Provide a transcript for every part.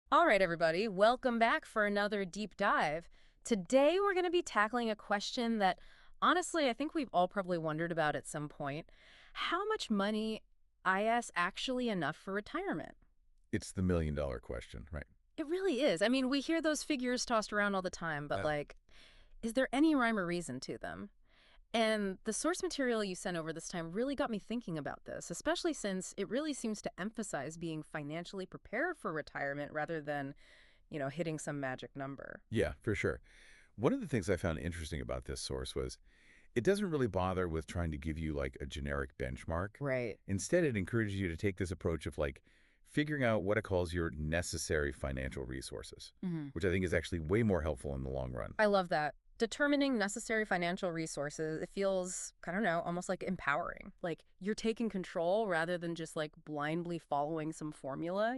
All right, everybody, welcome back for another deep dive. Today, we're going to be tackling a question that, honestly, I think we've all probably wondered about at some point. How much money is actually enough for retirement? It's the million-dollar question, right? It really is. I mean, we hear those figures tossed around all the time, but Yeah. is there any rhyme or reason to them? And the source material you sent over this time really got me thinking about this, especially since it really seems to emphasize being financially prepared for retirement rather than hitting some magic number. Yeah, for sure. One of the things I found interesting about this source was it doesn't really bother with trying to give you like a generic benchmark. Right. Instead, it encourages you to take this approach of like figuring out what it calls your necessary financial resources, Hmm. which I think is actually way more helpful in the long run. I love that. Determining necessary financial resources, it feels, I don't know, almost like empowering. Like you're taking control rather than just like blindly following some formula?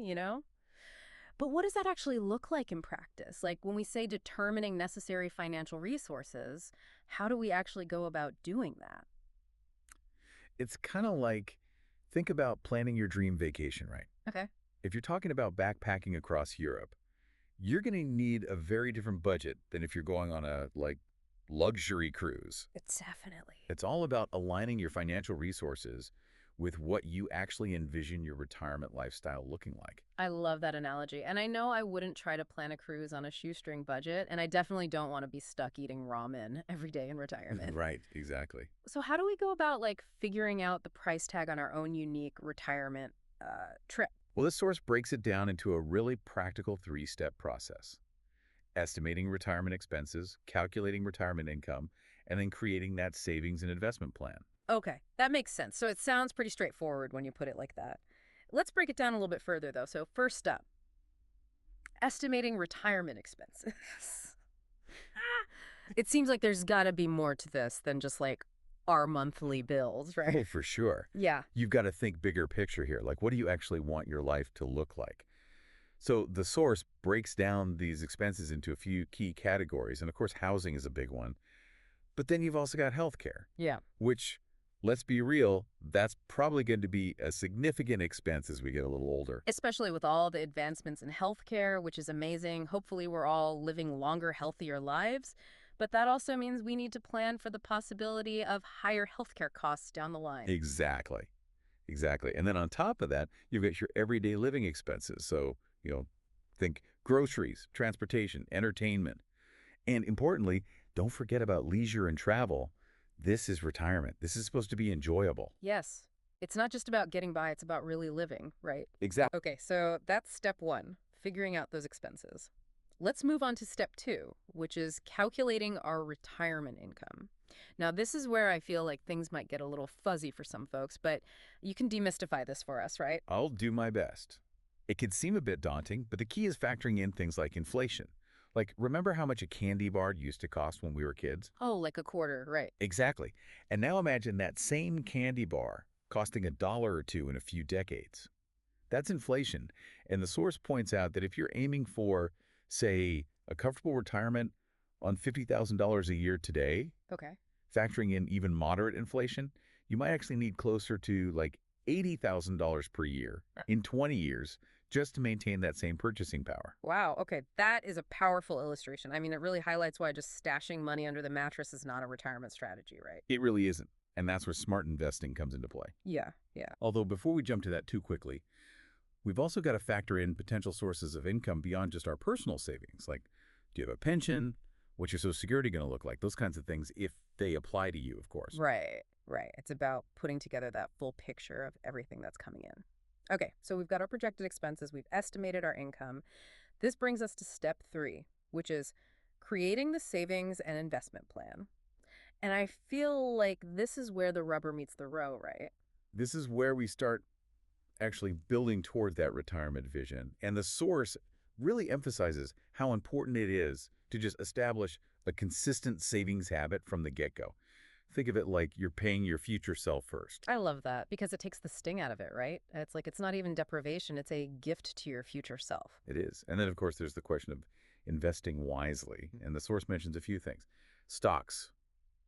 But what does that actually look like in practice? Like when we say determining necessary financial resources, how do we actually go about doing that? It's kind of like think about planning your dream vacation, right? Okay. If you're talking about backpacking across Europe, you're going to need a very different budget than if you're going on a like luxury cruise. It's definitely. It's all about aligning your financial resources with what you actually envision your retirement lifestyle looking like. I love that analogy. And I know I wouldn't try to plan a cruise on a shoestring budget, and I definitely don't want to be stuck eating ramen every day in retirement. Right, exactly. So how do we go about figuring out the price tag on our own unique retirement trip? Well, this source breaks it down into a really practical three-step process. Estimating retirement expenses, calculating retirement income, and then creating that savings and investment plan. Okay, that makes sense. So it sounds pretty straightforward when you put it like that. Let's break it down a little bit further, though. So first up, estimating retirement expenses. It seems like there's got to be more to this than just our monthly bills, right? Oh, for sure. Yeah. You've got to think bigger picture here. Like, what do you actually want your life to look like? So the source breaks down these expenses into a few key categories. And of course, housing is a big one. But then you've also got healthcare, Yeah. which, let's be real, that's probably going to be a significant expense as we get a little older. Especially with all the advancements in healthcare, which is amazing. Hopefully, we're all living longer, healthier lives. But that also means we need to plan for the possibility of higher healthcare costs down the line. Exactly. Exactly. And then on top of that, you've got your everyday living expenses. So, think groceries, transportation, entertainment. And importantly, don't forget about leisure and travel. This is retirement. This is supposed to be enjoyable. Yes. It's not just about getting by, it's about really living, right? Exactly. Okay, so that's step one, figuring out those expenses. Let's move on to step two, which is calculating our retirement income. Now, this is where I feel like things might get a little fuzzy for some folks, but you can demystify this for us, right? I'll do my best. It can seem a bit daunting, but the key is factoring in things like inflation. Like, remember how much a candy bar used to cost when we were kids? Oh, like a quarter, right. Exactly. And now imagine that same candy bar costing a dollar or two in a few decades. That's inflation. And the source points out that if you're aiming for, say, a comfortable retirement on $50,000 a year today, Okay. factoring in even moderate inflation, you might actually need closer to like $80,000 per year in 20 years just to maintain that same purchasing power. Wow, okay, that is a powerful illustration. I mean, it really highlights why just stashing money under the mattress is not a retirement strategy, right? It really isn't. And that's where smart investing comes into play. Yeah, yeah. Although before we jump to that too quickly, we've also got to factor in potential sources of income beyond just our personal savings. Like, do you have a pension? What's your Social Security going to look like? Those kinds of things, if they apply to you, of course. Right, right. It's about putting together that full picture of everything that's coming in. Okay, so we've got our projected expenses, we've estimated our income. This brings us to step three, which is creating the savings and investment plan. And I feel like this is where the rubber meets the road, right? This is where we start actually building toward that retirement vision. And the source really emphasizes how important it is to just establish a consistent savings habit from the get-go. Think of it like you're paying your future self first. I love that because it takes the sting out of it, right? It's like it's not even deprivation, it's a gift to your future self. It is. And then, of course, there's the question of investing wisely. And the source mentions a few things. Stocks,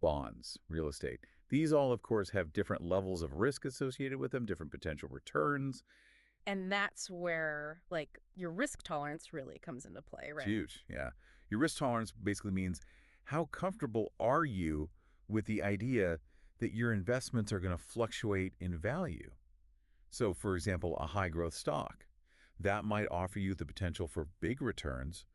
bonds, real estate. These all, of course, have different levels of risk associated with them, different potential returns. And that's where, like, your risk tolerance really comes into play, It's right? huge, yeah. Your risk tolerance basically means how comfortable are you with the idea that your investments are going to fluctuate in value. So, for example, a high growth stock, that might offer you the potential for big returns,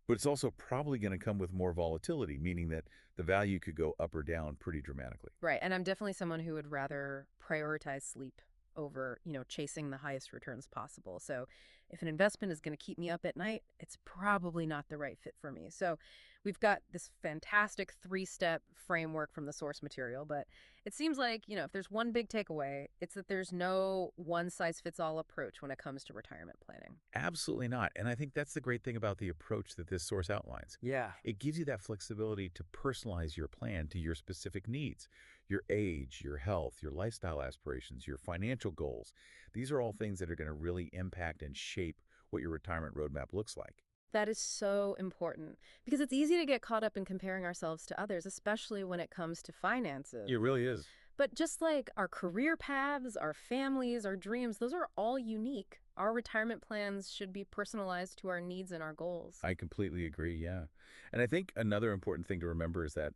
but it's also probably going to come with more volatility, meaning that the value could go up or down pretty dramatically. Right. And I'm definitely someone who would rather prioritize sleep over, chasing the highest returns possible. So if an investment is going to keep me up at night, it's probably not the right fit for me. So we've got this fantastic three-step framework from the source material, but it seems like, if there's one big takeaway, it's that there's no one-size-fits-all approach when it comes to retirement planning. Absolutely not. And I think that's the great thing about the approach that this source outlines. Yeah. It gives you that flexibility to personalize your plan to your specific needs, your age, your health, your lifestyle aspirations, your financial goals. These are all things that are going to really impact and shape what your retirement roadmap looks like. That is so important because it's easy to get caught up in comparing ourselves to others, especially when it comes to It finances. really is. But just like our career paths, our families, our dreams, those are all unique. Our retirement plans should be personalized to our needs and our goals. I completely agree, yeah. And I think another important thing to remember is that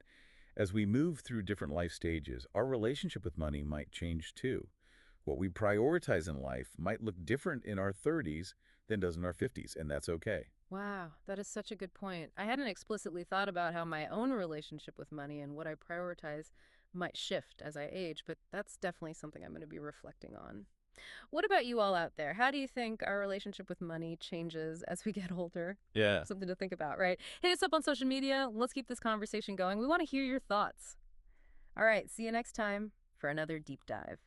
as we move through different life stages, our relationship with money might change too. What we prioritize in life might look different in our 30s than does in our 50s, and that's okay. Wow, that is such a good point. I hadn't explicitly thought about how my own relationship with money and what I prioritize might shift as I age, but that's definitely something I'm going to be reflecting on. What about you all out there? How do you think our relationship with money changes as we get older? Yeah. Something to think about, right? Hit us up on social media. Let's keep this conversation going. We want to hear your thoughts. All right, see you next time for another deep dive.